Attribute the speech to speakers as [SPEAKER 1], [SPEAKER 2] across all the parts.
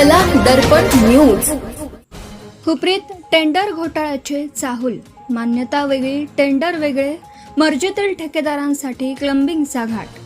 [SPEAKER 1] चला दर्पण news.
[SPEAKER 2] हुपरीत tender घोटाळ्याचे चाहूल, मान्यता वेगळी टेंडर वेगळे, मर्जीतील ठेकेदारांसाठी क्लंबिंगचा घाट।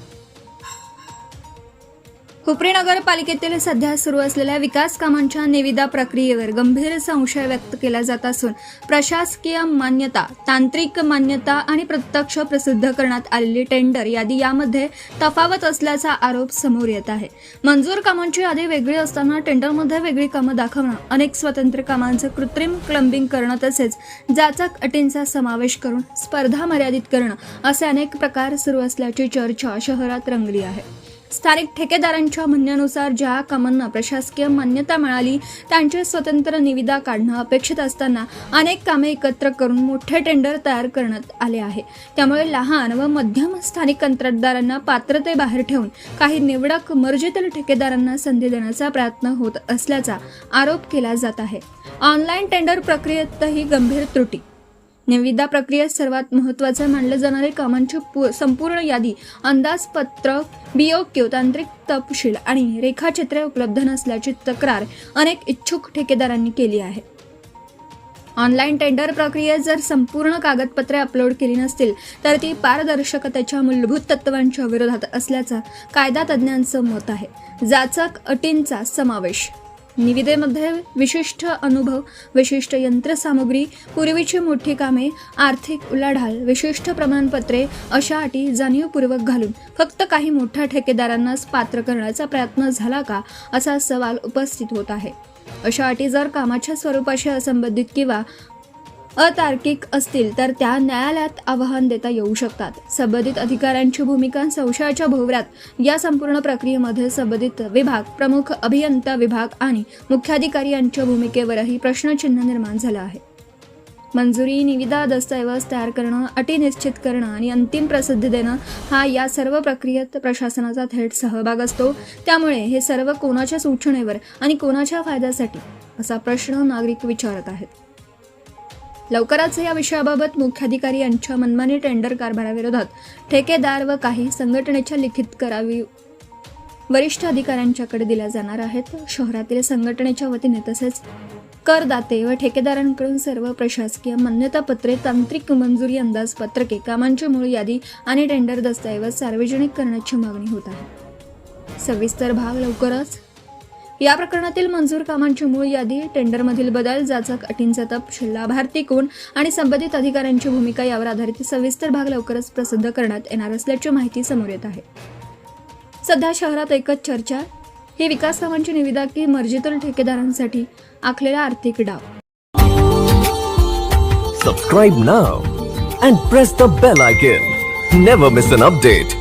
[SPEAKER 2] हुपरी नगरपालिकेतील सध्या सुरू असलेल्या विकास कामांच्या निविदा प्रक्रियेवर गंभीर संशय व्यक्त केला जात असून प्रशासकीय मान्यता, तांत्रिक मान्यता आणि प्रत्यक्ष प्रसिद्ध करण्यात आलेली टेंडर यादी यामध्ये तफावत असल्याचा आरोप समोर येत आहे। मंजूर कामांची यादी वेगळी असताना टेंडरमध्ये वेगळी कामं दाखवणं, अनेक स्वतंत्र कामांचं कृत्रिम क्लंबिंग करणं तसेच जाचक अटींचा समावेश करून स्पर्धा मर्यादित करणं असे अनेक प्रकार सुरू असल्याची चर्चा शहरात रंगली आहे। स्थानिक ठेकेदारांच्या म्हणण्यानुसार ज्या कामांना प्रशासकीय मान्यता मिळाली त्यांचे स्वतंत्र निविदा काढणं अपेक्षित असताना अनेक कामे एकत्र करून मोठे टेंडर तयार करण्यात आले आहे। त्यामुळे लहान व मध्यम स्थानिक कंत्राटदारांना पात्रतेबाहेर ठेवून काही निवडक मर्जीतील ठेकेदारांना संधी देण्याचा प्रयत्न होत असल्याचा आरोप केला जात आहे। ऑनलाईन टेंडर प्रक्रियेतही गंभीर त्रुटी। निविदा प्रक्रियेत सर्वात महत्त्वाचं मानले जाणारे कामांची संपूर्ण यादी, अंदाजपत्रक, बीओक्यू, तांत्रिक तपशील आणि रेखाचित्रे उपलब्ध नसल्याची तक्रार अनेक इच्छुक ठेकेदारांनी केली आहे। ऑनलाईन टेंडर प्रक्रियेत जर संपूर्ण कागदपत्रे अपलोड केली नसतील तर ती पारदर्शकतेच्या मूलभूत तत्वांच्या विरोधात असल्याचं कायदा तज्ज्ञांचं मत आहे। जाचक अटींचा समावेश, निविदेमध्ये विशिष्ट अनुभव, विशिष्ट यंत्रसामुग्री, पूर्वीची मोठी कामे, आर्थिक उलाढाल, विशिष्ट प्रमाणपत्रे अशा अटी जाणीवपूर्वक घालून फक्त काही मोठ्या ठेकेदारांनाच पात्र करण्याचा प्रयत्न झाला का असा सवाल उपस्थित होत आहे। अशा अटी जर कामाच्या स्वरूपाशी असंबंधित किंवा अतार्किक असतील तर त्या न्यायालयात आव्हान देता येऊ शकतात। संबंधित अधिकाऱ्यांची भूमिका संशयाच्या भोवऱ्यात या संपूर्ण प्रक्रियेमध्ये संबंधित विभाग, प्रमुख अभियंता विभाग आणि मुख्याधिकारी यांच्या भूमिकेवरही प्रश्नचिन्ह निर्माण झालं आहे। मंजुरी, निविदा, दस्तऐवज तयार करणं, अटी निश्चित करणं आणि अंतिम प्रसिद्धी देणं हा या सर्व प्रक्रियेत प्रशासनाचा थेट सहभाग असतो। त्यामुळे हे सर्व कोणाच्या सूचनेवर आणि कोणाच्या फायद्यासाठी असा प्रश्न नागरिक विचारत आहेत। लवकरच या विषयाबाबत मुख्याधिकारी यांच्या मनमानी टेंडर कारभाराविरोधात ठेकेदार व काही संघटनेच्या लिखित करावी वरिष्ठ अधिकाऱ्यांच्याकडे दिल्या जाणार आहेत। शहरातील संघटनेच्या वतीने तसेच करदाते व ठेकेदारांकडून सर्व प्रशासकीय मान्यतापत्रे, तांत्रिक मंजुरी अंदाजपत्रके, कामांची मूळ यादी आणि टेंडर दस्तऐवज सार्वजनिक करण्याची मागणी होत आहे। सविस्तर भाग लवकरच। या प्रकरणातील मंजूर कामांची मूळ यादी, टेंडरमधील बदल, जाचक अटींचा तपशील, लाभार्थी कोण आणि संबंधित अधिकाऱ्यांची भूमिका यावर आधारित सविस्तर भाग लवकरच प्रसिद्ध करण्यात येणार असल्याची माहिती समोर येत आहे। सध्या शहरात एकच चर्चा, ही विकास कामांची निविदा की मर्जीतील ठेकेदारांसाठी आखलेला आर्थिक डाव।
[SPEAKER 3] Subscribe now and press the bell icon. Never miss an update.